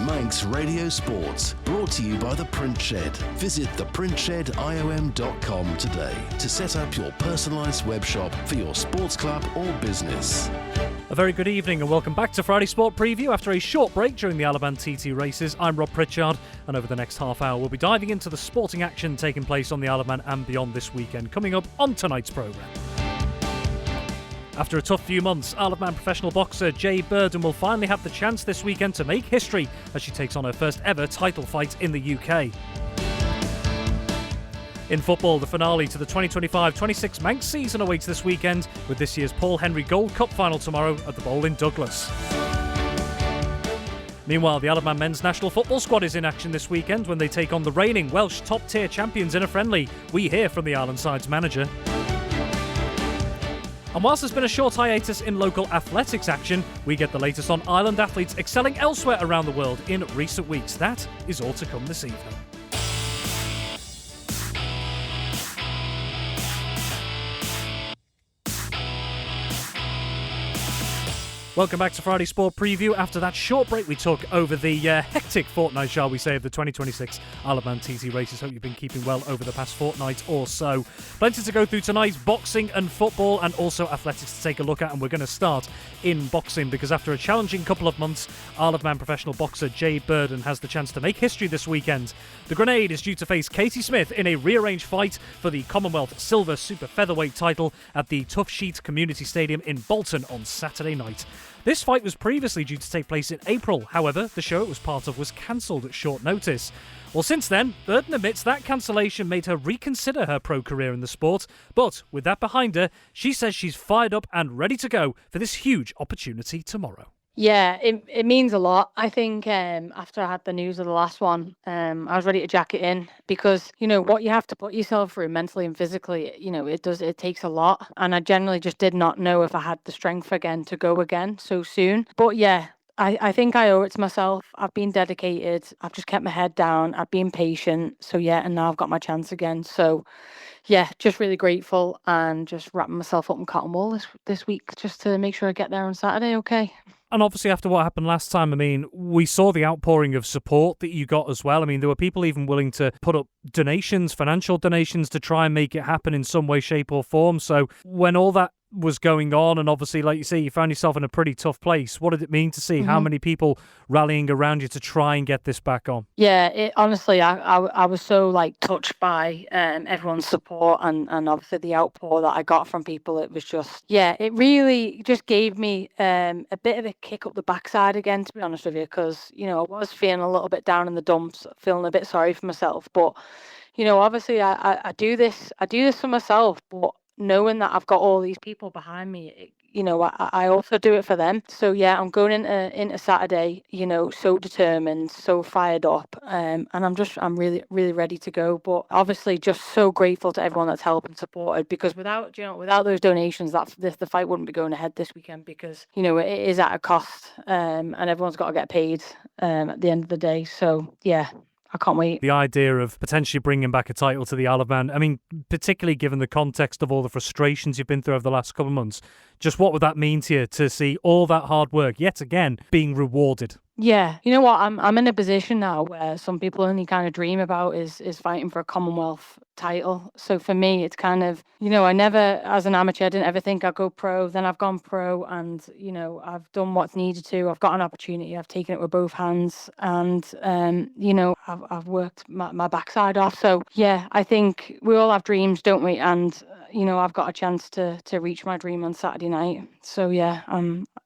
Manx Radio Sports, brought to you by The Print Shed. Visit theprintshediom.com today to set up your personalised web shop for your sports club or business. A very good evening and welcome back to Friday Sport Preview. After a short break during the Alaban TT races, I'm Rob Pritchard, and over the next half hour we'll be diving into the sporting action taking place on the Alaban and beyond this weekend, coming up on tonight's programme. After a tough few months, Isle of Man professional boxer Jade Burden will finally have the chance this weekend to make history as she takes on her first ever title fight in the UK. In football, the finale to the 2025-26 Manx season awaits this weekend, with this year's Paul Henry Gold Cup final tomorrow at the Bowl in Douglas. Meanwhile, the Isle of Man men's national football squad is in action this weekend when they take on the reigning Welsh top-tier champions in a friendly. We hear from the Island side's manager. And whilst there's been a short hiatus in local athletics action, we get the latest on island athletes excelling elsewhere around the world in recent weeks. That is all to come this evening. Welcome back to Friday Sport Preview. After that short break we took over the hectic fortnight, shall we say, of the 2026 Isle of Man TT races. Hope you've been keeping well over the past fortnight or so. Plenty to go through tonight, boxing and football, and also athletics to take a look at. And we're going to start in boxing because after a challenging couple of months, Isle of Man professional boxer Jade Burden has the chance to make history this weekend. The Grenade is due to face Katie Smith in a rearranged fight for the Commonwealth Silver Super Featherweight title at the Tough Sheet Community Stadium in Bolton on Saturday night. This fight was previously due to take place in April. However, the show it was part of was cancelled at short notice. Well, since then, Burden admits that cancellation made her reconsider her pro career in the sport. But with that behind her, she says she's fired up and ready to go for this huge opportunity tomorrow. Yeah, it means a lot. I think after I had the news of the last one, I was ready to jack it in because, you know, what you have to put yourself through mentally and physically, you know, it takes a lot. And I generally just did not know if I had the strength again to go again so soon. But yeah, I think I owe it to myself. I've been dedicated. I've just kept my head down. I've been patient. So yeah, and now I've got my chance again. So yeah, just really grateful and just wrapping myself up in cotton wool this week just to make sure I get there on Saturday, okay? And obviously after what happened last time, I mean, we saw the outpouring of support that you got as well. I mean, there were people even willing to put up donations, financial donations to try and make it happen in some way, shape or form. So when all that was going on and obviously, like you say, you found yourself in a pretty tough place, what did it mean to see how many people rallying around you to try and get this back on? Yeah, honestly, I was so touched by everyone's support and obviously the outpour that I got from people. It was just, yeah, it really just gave me a bit of a kick up the backside again, to be honest with you, because, you know, I was feeling a little bit down in the dumps, feeling a bit sorry for myself. But, you know, obviously I do this for myself, but knowing that I've got all these people behind me, you know, I also do it for them. So yeah, I'm going into Saturday, you know, so determined, so fired up, and I'm really, really ready to go. But obviously, just so grateful to everyone that's helped and supported, because without those donations, the fight wouldn't be going ahead this weekend, because, you know, it is at a cost, and everyone's got to get paid at the end of the day. So yeah, I can't wait. The idea of potentially bringing back a title to the Isle of Man, I mean, particularly given the context of all the frustrations you've been through over the last couple of months, just what would that mean to you to see all that hard work yet again being rewarded? Yeah, you know what? I'm in a position now where some people only kind of dream about is fighting for a Commonwealth title. So for me, it's kind of, you know, I never, as an amateur, I didn't ever think I'd go pro. Then I've gone pro, and, you know, I've done what's needed to. I've got an opportunity. I've taken it with both hands, and you know, I've worked my backside off. So yeah, I think we all have dreams, don't we? And you know, I've got a chance to reach my dream on Saturday night. So yeah,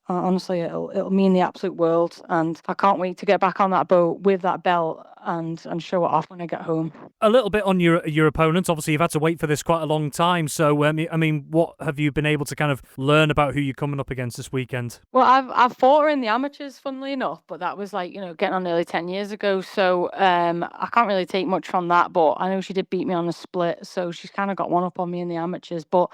honestly, it'll mean the absolute world, and I can't wait to get back on that boat with that belt and show it off when I get home. A little bit on your opponent. Obviously, you've had to wait for this quite a long time. So, I mean, what have you been able to kind of learn about who you're coming up against this weekend? Well, I've fought her in the amateurs, funnily enough, but that was like, you know, getting on nearly 10 years ago. So I can't really take much from that, but I know she did beat me on a split, so she's kind of got one up on me in the amateurs. But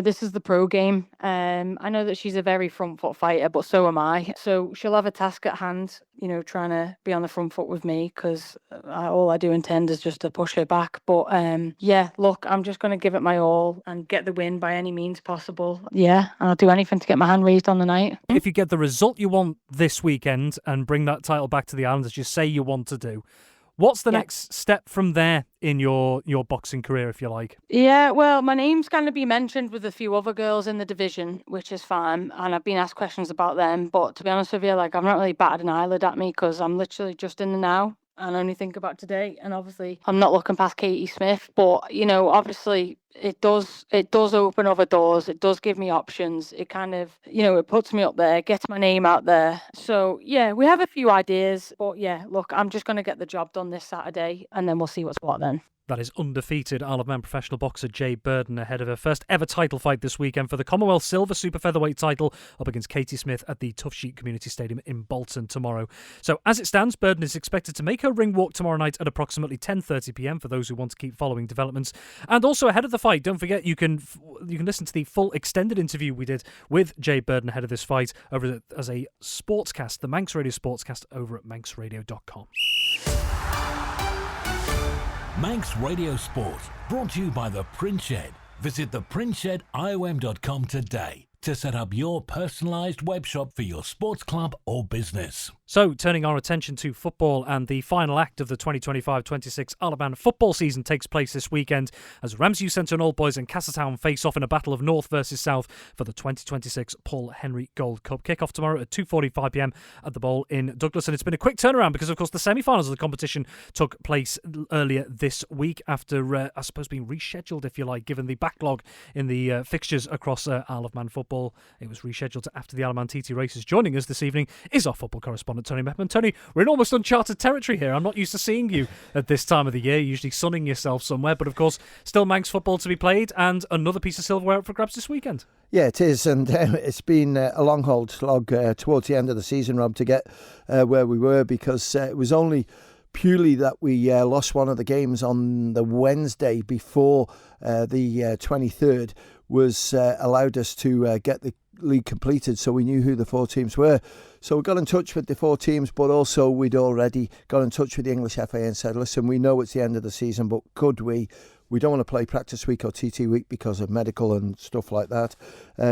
this is the pro game. I know that she's a very front foot fighter, but so am I. So she'll have a task at hand, trying to be on the front foot with me, because all I do intend is just to push her back. But look, I'm just going to give it my all and get the win by any means possible. Yeah, I'll do anything to get my hand raised on the night. If you get the result you want this weekend and bring that title back to the island, as you say you want to do, what's the next step from there in your boxing career, if you like? Yeah, well, my name's going to be mentioned with a few other girls in the division, which is fine. And I've been asked questions about them. But to be honest with you, I've not really batted an eyelid at me, because I'm literally just in the now and only think about today. And obviously, I'm not looking past Katie Smith. But, obviously, it does open other doors. It does give me options. It kind of, it puts me up there, gets my name out there. So, yeah, we have a few ideas. But, yeah, look, I'm just going to get the job done this Saturday, and then we'll see what's what then. That is undefeated Isle of Man professional boxer Jade Burden ahead of her first ever title fight this weekend for the Commonwealth Silver Super Featherweight title up against Katie Smith at the Tough Sheet Community Stadium in Bolton tomorrow. So as it stands, Burden is expected to make her ring walk tomorrow night at approximately 10:30pm for those who want to keep following developments. And also ahead of the fight, don't forget you can listen to the full extended interview we did with Jade Burden ahead of this fight over as a sportscast, the Manx Radio Sportscast over at manxradio.com. Manx Radio Sport, brought to you by the Pritchard. Visit thepritchard.iom.com today to set up your personalised web shop for your sports club or business. So, turning our attention to football, and the final act of the 2025-26 Isle of Man football season takes place this weekend as Ramsey Centre and Old Boys and Castletown face off in a battle of North versus South for the 2026 Paul Henry Gold Cup. Kick-off tomorrow at 2:45pm at the Bowl in Douglas, and it's been a quick turnaround because, of course, the semi-finals of the competition took place earlier this week after, I suppose, being rescheduled, if you like, given the backlog in the fixtures across Isle of Man football. It was rescheduled to after the Isle of Man TT races. Joining us this evening is our football correspondent, Tony Mepham. Tony, we're in almost uncharted territory here. I'm not used to seeing you at this time of the year, usually sunning yourself somewhere, but of course, still Manx football to be played and another piece of silverware up for grabs this weekend. Yeah, it is, and it's been a long haul slog towards the end of the season, Rob, to get where we were, because it was only purely that we lost one of the games on the Wednesday before the 23rd was allowed us to get the league completed, so we knew who the four teams were. So we got in touch with the four teams, but also we'd already got in touch with the English FA and said, listen, we know it's the end of the season, but could we don't want to play practice week or TT week because of medical and stuff like that.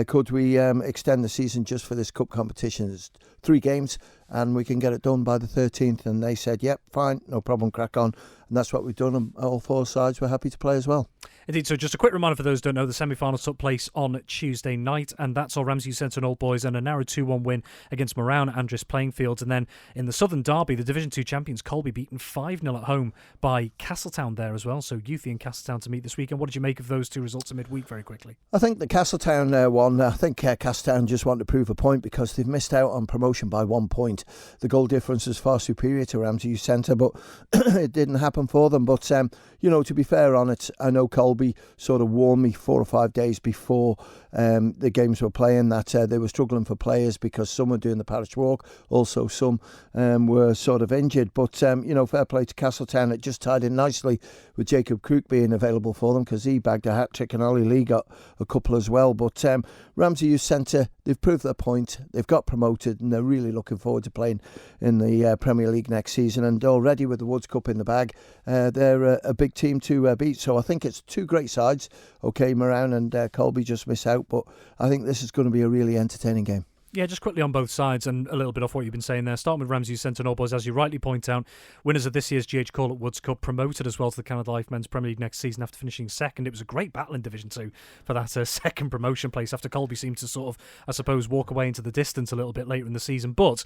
Could we extend the season just for this cup competition? It's 3 games and we can get it done by the 13th. And they said, yep, fine, no problem, crack on. And that's what we've done, and all 4 sides were happy to play as well. Indeed, so just a quick reminder for those who don't know, the semi-finals took place on Tuesday night, and that's all Ramsey Centre and Old Boys, and a narrow 2-1 win against Moran Andres playing fields. And then in the Southern Derby, the Division 2 champions Colby beaten 5-0 at home by Castletown there as well. So Youthy and Castletown to meet this weekend. What did you make of those 2 results in midweek very quickly? I think the Castletown one, I think Castletown just want to prove a point because they've missed out on promotion by 1 point. The goal difference is far superior to Ramsey Centre, but it didn't happen for them. But, to be fair on it, I know Colby sort of warned me 4 or 5 days before the games were playing that they were struggling for players because some were doing the parish walk, also some were sort of injured. But, fair play to Castletown. It just tied in nicely with Jacob Crook being available for them because he bagged a hat-trick and Ollie Lee got a couple as well. But Ramsey Youth Centre, they've proved their point. They've got promoted and they're really looking forward to playing in the Premier League next season. And already with the Woods Cup in the bag, they're a big team to beat. So I think it's 2 great sides. OK, Moran and Colby just miss out, but I think this is going to be a really entertaining game. Yeah, just quickly on both sides and a little bit off what you've been saying there. Starting with Ramsey Centre and Old Boys, as you rightly point out, winners of this year's GH Call at Woods Cup, promoted as well to the Canada Life Men's Premier League next season after finishing second. It was a great battle in Division 2 for that second promotion place after Colby seemed to sort of, I suppose, walk away into the distance a little bit later in the season. But,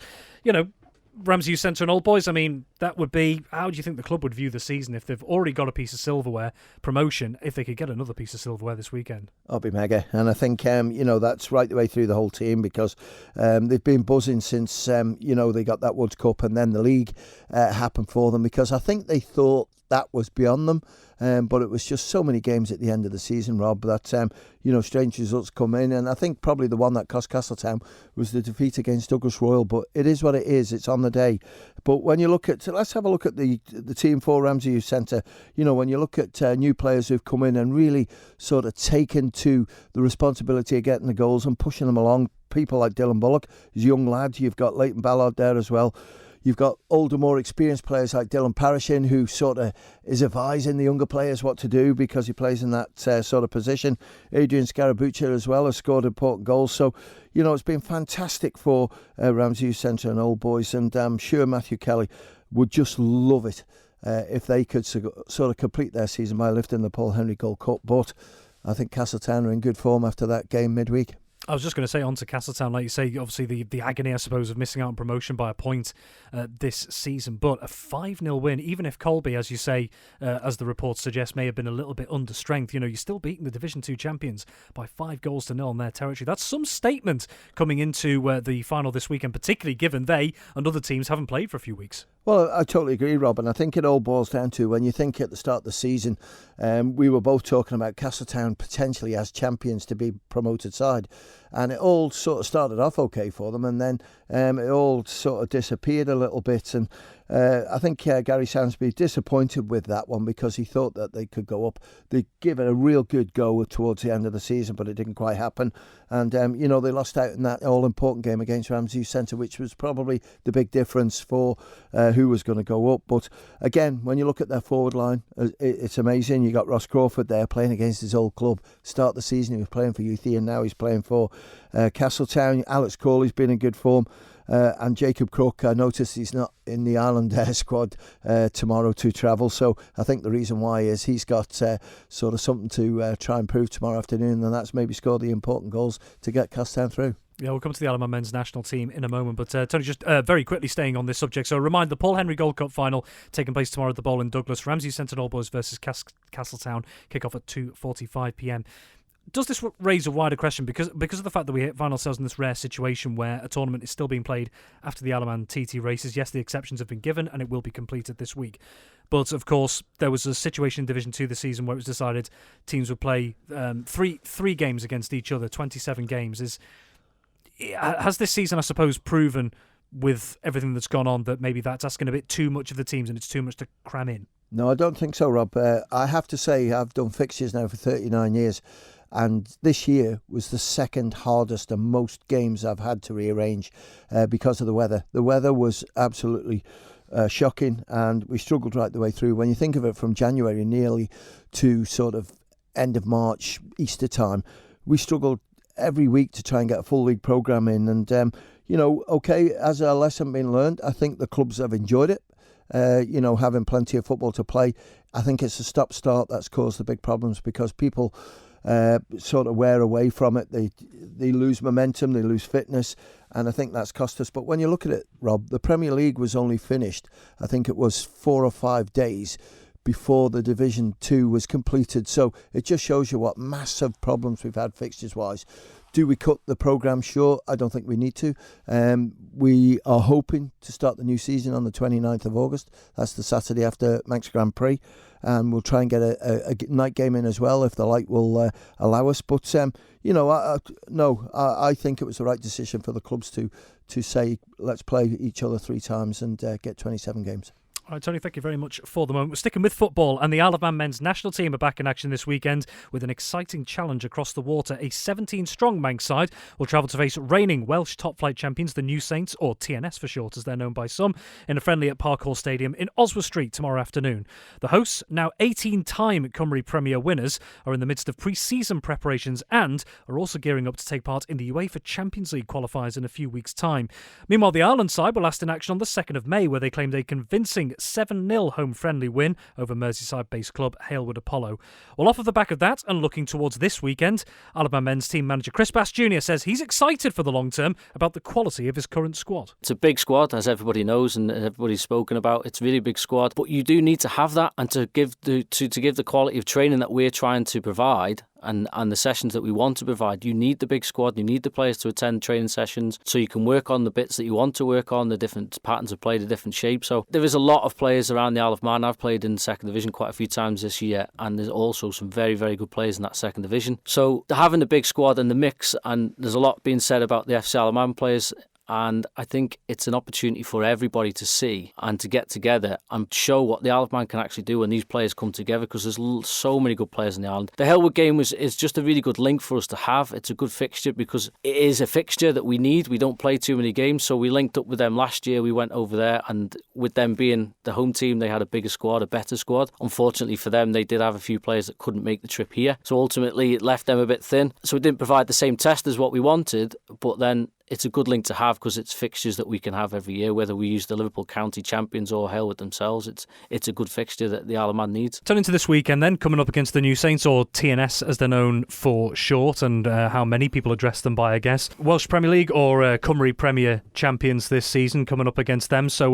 Ramsey Youth Centre and Old Boys, I mean, that would be, how do you think the club would view the season if they've already got a piece of silverware promotion, if they could get another piece of silverware this weekend? I'll be mega. And I think, that's right the way through the whole team because they've been buzzing since, they got that Woods Cup and then the league happened for them because I think they thought that was beyond them. but it was just so many games at the end of the season, Rob, that strange results come in, and I think probably the one that cost Castletown was the defeat against Douglas Royal. But it is what it is; it's on the day. But when you look at, let's have a look at the team for Ramsey Youth Centre. When you look at new players who've come in and really sort of taken to the responsibility of getting the goals and pushing them along. People like Dylan Bullock, he's a young lad. You've got Leighton Ballard there as well. You've got older, more experienced players like Dylan Parishin, who sort of is advising the younger players what to do because he plays in that sort of position. Adrian Scarabuccia as well has scored important goals. So, it's been fantastic for Ramsey Youth Centre and Old Boys, and I'm sure Matthew Kelly would just love it if they could sort of complete their season by lifting the Paul Henry Gold Cup. But I think Castletown are in good form after that game midweek. I was just going to say, on to Castletown, like you say, obviously the agony, I suppose, of missing out on promotion by a point this season, but a 5-0 win, even if Colby, as you say, as the report suggests, may have been a little bit under strength, you're still beating the Division 2 champions by 5-0 in their territory. That's some statement coming into the final this weekend, particularly given they and other teams haven't played for a few weeks. Well, I totally agree, Rob, and I think it all boils down to when you think at the start of the season, we were both talking about Castletown potentially as champions to be promoted side, and it all sort of started off okay for them, and then it all sort of disappeared a little bit, and I think Gary Sansby disappointed with that one because he thought that they could go up. They give it a real good go towards the end of the season, but it didn't quite happen. And, they lost out in that all-important game against Ramsey Youth Centre, which was probably the big difference for who was going to go up. But, again, when you look at their forward line, it's amazing. You got Ross Crawford there playing against his old club. Start the season, he was playing for Youthie, and now he's playing for Castletown. Alex Corley's been in good form. And Jacob Crook, I noticed he's not in the Ireland squad tomorrow to travel. So I think the reason why is he's got sort of something to try and prove tomorrow afternoon, and that's maybe score the important goals to get Castletown through. Yeah, we'll come to the Alabama men's national team in a moment, but Tony, just very quickly staying on this subject. So a reminder, the Paul Henry Gold Cup final taking place tomorrow at the Bowl in Douglas. Ramsey Centre All Boys versus Castletown, kick-off at 2:45pm. Does this raise a wider question because of the fact that we find ourselves in this rare situation where a tournament is still being played after the Alaman TT races? Yes, the exceptions have been given and it will be completed this week. But, of course, there was a situation in Division 2 this season where it was decided teams would play three games against each other, 27 games. Has this season, I suppose, proven with everything that's gone on that maybe that's asking a bit too much of the teams and it's too much to cram in? No, I don't think so, Rob. I have to say I've done fixtures now for 39 years. And this year was the second hardest and most games I've had to rearrange because of the weather. The weather was absolutely shocking, and we struggled right the way through. When you think of it, from January nearly to sort of end of March, Easter time, we struggled every week to try and get a full league programme in. And, okay, as a lesson been learned, I think the clubs have enjoyed it. Having plenty of football to play. I think it's a stop-start that's caused the big problems because people sort of wear away from it. They lose momentum, they lose fitness, and I think that's cost us. But when you look at it, Rob, the Premier League was only finished, I think it was 4 or 5 days before the Division 2 was completed. So it just shows you what massive problems we've had fixtures-wise. Do we cut the programme? Sure, I don't think we need to. We are hoping to start the new season on the 29th of August. That's the Saturday after Manx Grand Prix. And we'll try and get a night game in as well if the light will allow us. But, I think it was the right decision for the clubs to say, let's play each other 3 times and get 27 games. All right, Tony, thank you very much for the moment. We're sticking with football, and the Alaban men's national team are back in action this weekend with an exciting challenge across the water. A 17-strong Manx side will travel to face reigning Welsh top-flight champions, the New Saints, or TNS for short, as they're known by some, in a friendly at Park Hall Stadium in Oswald Street tomorrow afternoon. The hosts, now 18-time Cymru Premier winners, are in the midst of pre-season preparations and are also gearing up to take part in the UEFA Champions League qualifiers in a few weeks' time. Meanwhile, the Ireland side were last in action on the 2nd of May, where they claimed a convincing 7-0 home friendly win over Merseyside-based club Halewood Apollo. Well, off of the back of that and looking towards this weekend, Alabama men's team manager Chris Bass Jr. says he's excited for the long term about the quality of his current squad. It's a big squad, as everybody knows and everybody's spoken about. It's a really big squad, but you do need to have that, and to give the quality of training that we're trying to provide and the sessions that we want to provide, you need the big squad, you need the players to attend training sessions so you can work on the bits that you want to work on, the different patterns of play, the different shapes. So there is a lot of players around the Isle of Man. I've played in the second division quite a few times this year, and there's also some very, very good players in that second division. So having the big squad and the mix, and there's a lot being said about the FC Isle of Man players, and I think it's an opportunity for everybody to see and to get together and show what the Isle of Man can actually do when these players come together, because there's so many good players in the island. The Hellwood game is just a really good link for us to have. It's a good fixture because it is a fixture that we need. We don't play too many games, so we linked up with them last year. We went over there, and with them being the home team, they had a bigger squad, a better squad. Unfortunately for them, they did have a few players that couldn't make the trip here, so ultimately it left them a bit thin. So it didn't provide the same test as what we wanted, but then it's a good link to have because it's fixtures that we can have every year, whether we use the Liverpool County champions or Hellwood themselves. It's a good fixture that the Isle of Man needs. Turning to this weekend then, coming up against the New Saints, or TNS as they're known for short, and how many people address them by, I guess. Welsh Premier League or Cymru Premier champions this season coming up against them. So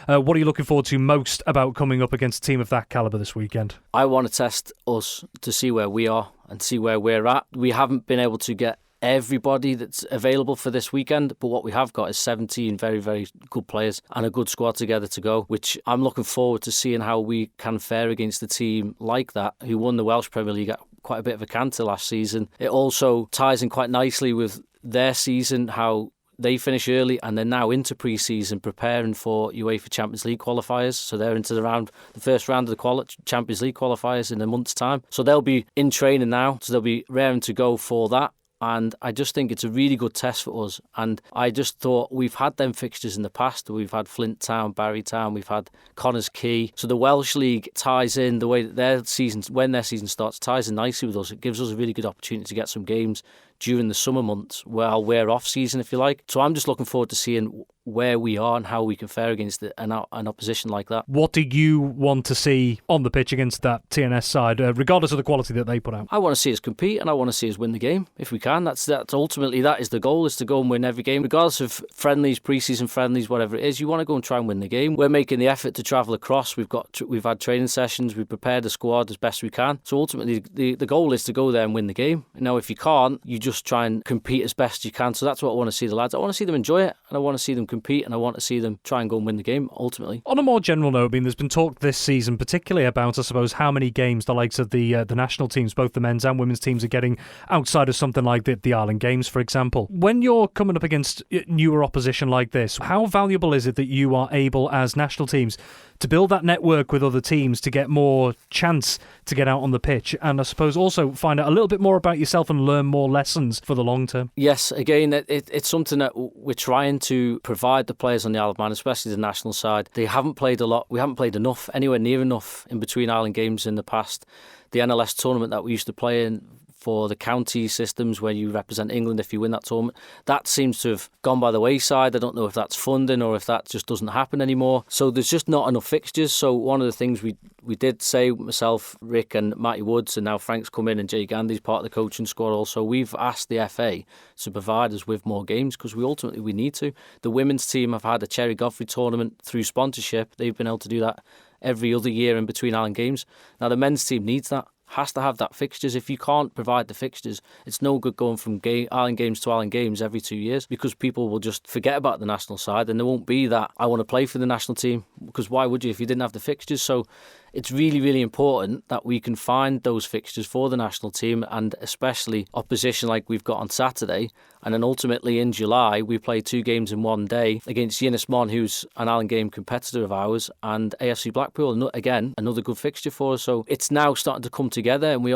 what are you looking forward to most about coming up against a team of that calibre this weekend? I want to test us to see where we are and see where we're at. We haven't been able to get everybody that's available for this weekend, but what we have got is 17 very, very good players and a good squad together to go, which I'm looking forward to seeing how we can fare against a team like that who won the Welsh Premier League at quite a bit of a canter last season. It also ties in quite nicely with their season, how they finish early and they're now into pre-season preparing for UEFA Champions League qualifiers. So they're into the first round of the Champions League qualifiers in a month's time. So they'll be in training now, so they'll be raring to go for that. And I just think it's a really good test for us. And I just thought we've had them fixtures in the past. We've had Flint Town, Barry Town, we've had Connors Quay. So the Welsh League ties in the way that when their season starts, ties in nicely with us. It gives us a really good opportunity to get some games during the summer months while we're off season, if you like. So I'm just looking forward to seeing where we are and how we can fare against an opposition like that. What do you want to see on the pitch against that TNS side, regardless of the quality that they put out? I want to see us compete and I want to see us win the game if we can. That's ultimately that is the goal, is to go and win every game, regardless of friendlies, pre-season friendlies, whatever it is. You want to go and try and win the game. We're making the effort to travel across. We've had training sessions. We've prepared the squad as best we can. So ultimately, the goal is to go there and win the game. Now, if you can't, you just try and compete as best you can. So that's what I want to see the lads. I want to see them enjoy it, and I want to see them compete, and I want to see them try and go and win the game ultimately. On a more general note, I mean, there's been talk this season particularly about, I suppose, how many games the likes of the national teams, both the men's and women's teams, are getting outside of something like the Ireland Games, for example. When you're coming up against newer opposition like this, how valuable is it that you are able, as national teams, to build that network with other teams to get more chance to get out on the pitch, and I suppose also find out a little bit more about yourself and learn more lessons for the long term? Yes, again, it's something that we're trying to provide the players on the Isle of Man, especially the national side. They haven't played a lot. We haven't played enough, anywhere near enough, in between Island Games in the past. The NLS tournament that we used to play in for the county systems where you represent England if you win that tournament, that seems to have gone by the wayside. I don't know if that's funding or if that just doesn't happen anymore. So there's just not enough fixtures. So one of the things we did say, myself, Rick and Matty Woods, and now Frank's come in and Jay Gandy's part of the coaching squad also, we've asked the FA to provide us with more games because we need to. The women's team have had a Cherry Godfrey tournament through sponsorship. They've been able to do that every other year in between Island Games. Now the men's team needs that. Has to have that fixtures. If you can't provide the fixtures, it's no good going from Island Games to Island Games every 2 years, because people will just forget about the national side and there won't be that I want to play for the national team, because why would you if you didn't have the fixtures? So it's really, really important that we can find those fixtures for the national team, and especially opposition like we've got on Saturday. And then ultimately in July, we play 2 games in one day against Ynys Môn, who's an Island Game competitor of ours, and AFC Blackpool, again, another good fixture for us. So it's now starting to come together, and we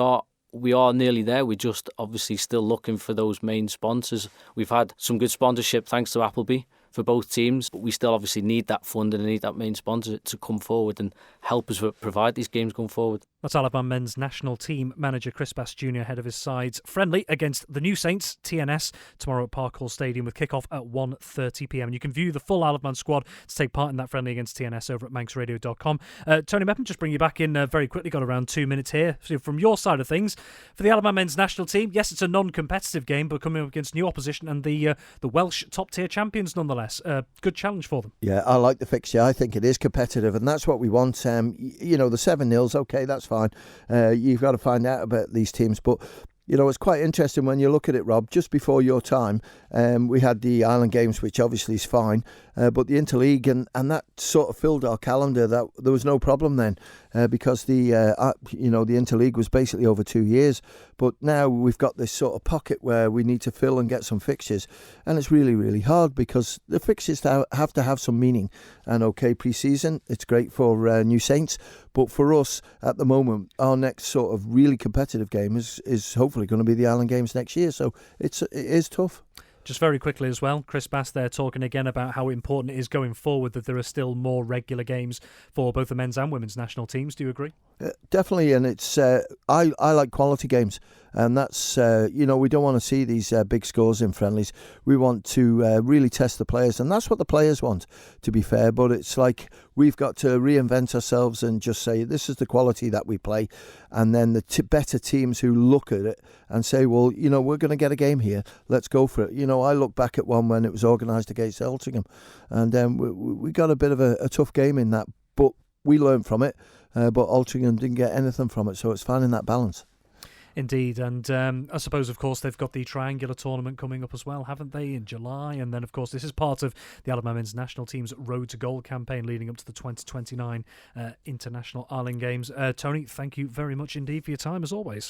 are nearly there. We're just obviously still looking for those main sponsors. We've had some good sponsorship thanks to Appleby for both teams, but we still obviously need that funding and need that main sponsor to come forward and help us provide these games going forward. That's Isle of Man men's national team manager Chris Bass Jr. ahead of his side's friendly against the New Saints, TNS, tomorrow at Park Hall Stadium with kick-off at 1:30pm. And you can view the full Isle of Man squad to take part in that friendly against TNS over at manxradio.com. Tony Mepham, just bring you back in very quickly. Got around 2 minutes here. So from your side of things, for the Isle of Man men's national team, yes, it's a non-competitive game, but coming up against new opposition and the Welsh top-tier champions nonetheless. Good challenge for them. Yeah, I like the fixture. I think it is competitive, and that's what we want. The 7-0's okay, that's fine. You've got to find out about these teams, but it's quite interesting when you look at it, Rob. Just before your time, we had the Island Games, which obviously is fine, but the Interleague, and that sort of filled our calendar. That there was no problem then, because the Interleague was basically over 2 years. But now we've got this sort of pocket where we need to fill and get some fixtures, and it's really, really hard because the fixtures have to have some meaning. And okay, pre-season, it's great for New Saints, but for us at the moment, our next sort of really competitive game is hopefully going to be the Island Games next year. So it is tough. Just very quickly as well, Chris Bass there talking again about how important it is going forward that there are still more regular games for both the men's and women's national teams. Do you agree? Definitely, and it's I like quality games, and that's we don't want to see these big scores in friendlies. We want to really test the players, and that's what the players want, to be fair. But it's like we've got to reinvent ourselves and just say this is the quality that we play, and then the better teams who look at it and say, well, we're going to get a game here, let's go for it. I look back at one when it was organised against Eltingham, and we got a bit of a tough game in that, but we learned from it. But Altrincham didn't get anything from it, so it's finding that balance. Indeed, and I suppose, of course, they've got the triangular tournament coming up as well, haven't they, in July? And then, of course, this is part of the Alabama men's national team's Road to Gold campaign leading up to the 2029 International Island Games. Tony, thank you very much indeed for your time, as always.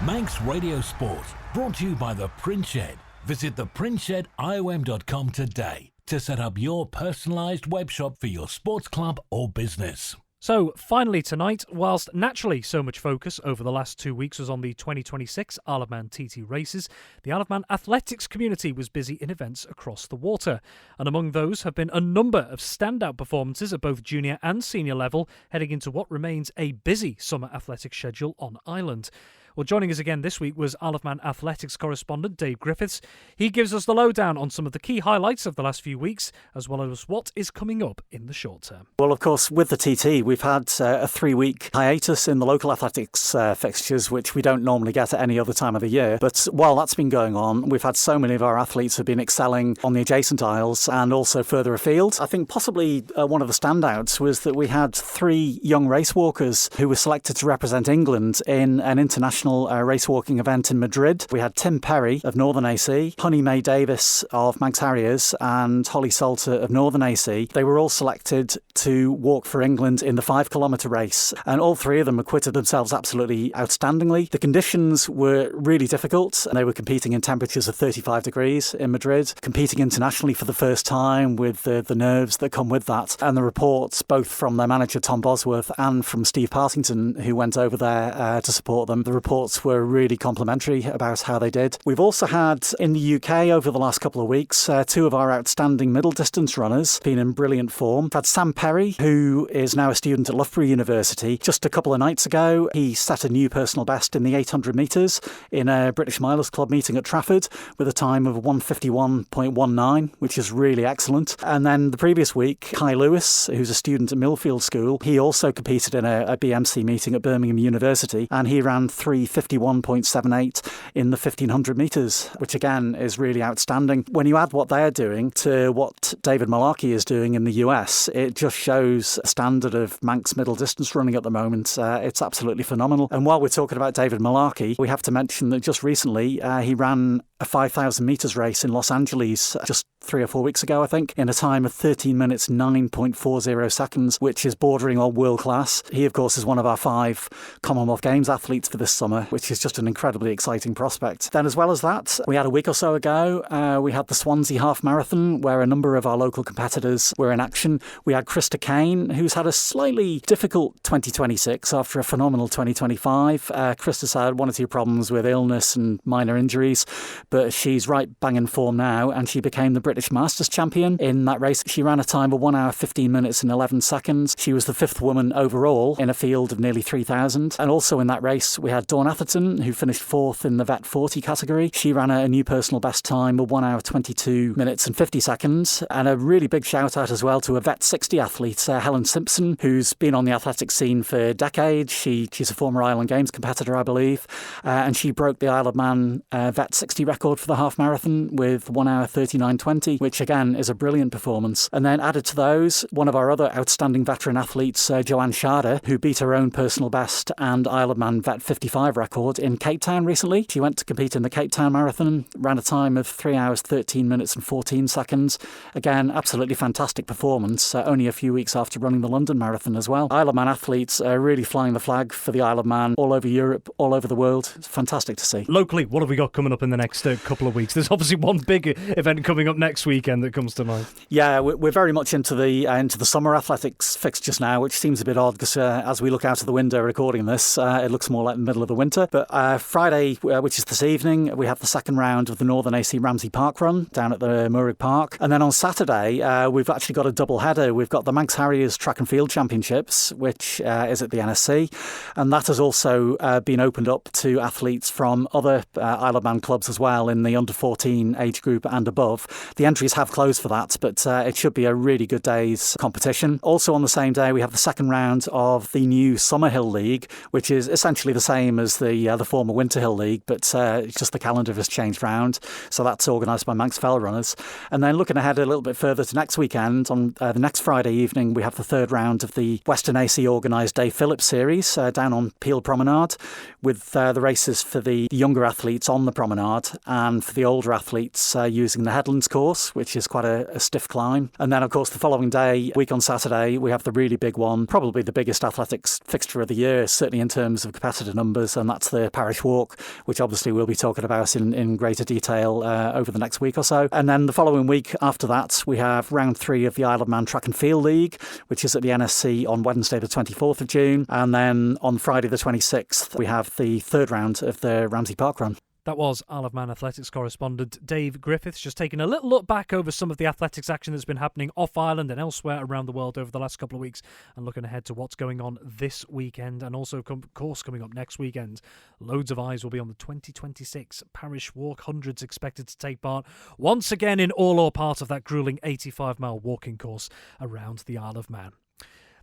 Manx Radio Sport, brought to you by the Pritchard. Visit theprinchediom.com today to set up your personalised webshop for your sports club or business. So, finally tonight, whilst naturally so much focus over the last 2 weeks was on the 2026 Isle of Man TT races, the Isle of Man athletics community was busy in events across the water. And among those have been a number of standout performances at both junior and senior level, heading into what remains a busy summer athletics schedule on Island. Well, joining us again this week was Isle of Man athletics correspondent Dave Griffiths. He gives us the lowdown on some of the key highlights of the last few weeks, as well as what is coming up in the short term. Well, of course, with the TT, we've had a 3-week hiatus in the local athletics fixtures, which we don't normally get at any other time of the year. But while that's been going on, we've had so many of our athletes have been excelling on the adjacent isles and also further afield. I think possibly one of the standouts was that we had 3 young race walkers who were selected to represent England in an international race walking event in Madrid. We had Tim Perry of Northern AC, Honey Mae Davis of Manx Harriers, and Holly Salter of Northern AC. They were all selected to walk for England in the 5-kilometre race, and all 3 of them acquitted themselves absolutely outstandingly. The conditions were really difficult, and they were competing in temperatures of 35 degrees in Madrid, competing internationally for the first time with the nerves that come with that. And the reports, both from their manager Tom Bosworth and from Steve Partington, who went over there to support them, the reports were really complimentary about how they did. We've also had in the UK over the last couple of weeks 2 of our outstanding middle distance runners been in brilliant form. We've had Sam Perry, who is now a student at Loughborough University. Just a couple of nights ago, he set a new personal best in the 800 metres in a British Milers Club meeting at Trafford with a time of 1:51.19, which is really excellent. And then the previous week, Kai Lewis, who's a student at Millfield School, he also competed in a BMC meeting at Birmingham University, and he ran 3:51.78 in the 1500 metres, which again is really outstanding. When you add what they're doing to what David Malarkey is doing in the US, it just shows a standard of Manx middle distance running at the moment. It's absolutely phenomenal. And while we're talking about David Malarkey, we have to mention that just recently he ran a 5,000 metres race in Los Angeles just 3 or 4 weeks ago, I think, in a time of 13 minutes 9.40 seconds, which is bordering on world class. He, of course, is one of our 5 Commonwealth Games athletes for this summer, which is just an incredibly exciting prospect. Then, as well as that, we had a week or so ago, we had the Swansea Half Marathon, where a number of our local competitors were in action. We had Krista Kane, who's had a slightly difficult 2026 after a phenomenal 2025. Krista's had 1 or 2 problems with illness and minor injuries, but she's right bang in form now, and she became the British Masters champion in that race. She ran a time of 1 hour 15 minutes and 11 seconds. She was the 5th woman overall in a field of nearly 3,000. And also in that race, we had Dawn Dawn Atherton, who finished 4th in the Vet 40 category. She ran a new personal best time of 1 hour 22 minutes and 50 seconds. And a really big shout out as well to a Vet 60 athlete, Helen Simpson, who's been on the athletics scene for decades. She's a former Island Games competitor, I believe. And she broke the Isle of Man Vet 60 record for the half marathon with 1 hour 39.20, which again is a brilliant performance. And then added to those, one of our other outstanding veteran athletes, Joanne Sharder, who beat her own personal best and Isle of Man Vet 55 record in Cape Town recently. She went to compete in the Cape Town Marathon, ran a time of 3 hours 13 minutes and 14 seconds. Again, absolutely fantastic performance, only a few weeks after running the London Marathon as well. Isle of Man athletes are really flying the flag for the Isle of Man all over Europe, all over the world. It's fantastic to see. Locally, what have we got coming up in the next couple of weeks? There's obviously one big event coming up next weekend that comes to mind. Yeah, we're very much into the summer athletics fixtures now, which seems a bit odd because as we look out of the window recording this, it looks more like the middle of the winter. But Friday, which is this evening, we have the second round of the Northern AC Ramsey Park Run down at the Murrig Park. And then on Saturday, we've actually got a double header. We've got the Manx Harriers Track and Field Championships, which is at the NSC. And that has also been opened up to athletes from other Isle of Man clubs as well in the under 14 age group and above. The entries have closed for that, but it should be a really good day's competition. Also on the same day, we have the second round of the new Summerhill League, which is essentially the same as the former Winterhill League, but it's just the calendar has changed round. So that's organised by Manx Fell Runners. And then looking ahead a little bit further to next weekend, on the next Friday evening, we have the third round of the Western AC organised Dave Phillips series down on Peel Promenade, with the races for the younger athletes on the promenade and for the older athletes using the Headlands course, which is quite a stiff climb. And then, of course, the following day, week on Saturday, we have the really big one, probably the biggest athletics fixture of the year, certainly in terms of competitor numbers, and that's the Parish Walk, which obviously we'll be talking about in greater detail over the next week or so. And then the following week after that, we have round 3 of the Isle of Man Track and Field League, which is at the NSC on Wednesday the 24th of June. And then on Friday the 26th, we have the third round of the Ramsey Park Run. That was Isle of Man athletics correspondent Dave Griffiths, just taking a little look back over some of the athletics action that's been happening off Ireland and elsewhere around the world over the last couple of weeks, and looking ahead to what's going on this weekend, and also, of course, coming up next weekend. Loads of eyes will be on the 2026 Parish Walk. Hundreds expected to take part once again in all or part of that gruelling 85-mile walking course around the Isle of Man.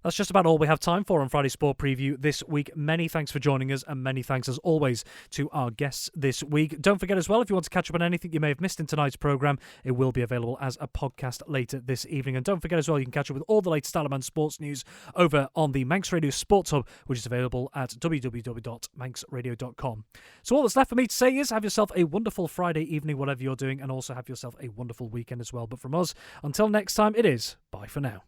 That's just about all we have time for on Friday Sport Preview this week. Many thanks for joining us, and many thanks as always to our guests this week. Don't forget as well, if you want to catch up on anything you may have missed in tonight's programme, it will be available as a podcast later this evening. And don't forget as well, you can catch up with all the latest Isle of Man sports news over on the Manx Radio Sports Hub, which is available at www.manxradio.com. So all that's left for me to say is have yourself a wonderful Friday evening, whatever you're doing, and also have yourself a wonderful weekend as well. But from us, until next time, it is bye for now.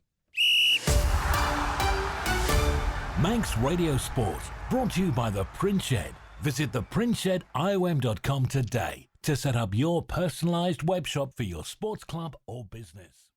Manx Radio Sport, brought to you by the Pritchard. Visit theprintshed.iom.com today to set up your personalised web shop for your sports club or business.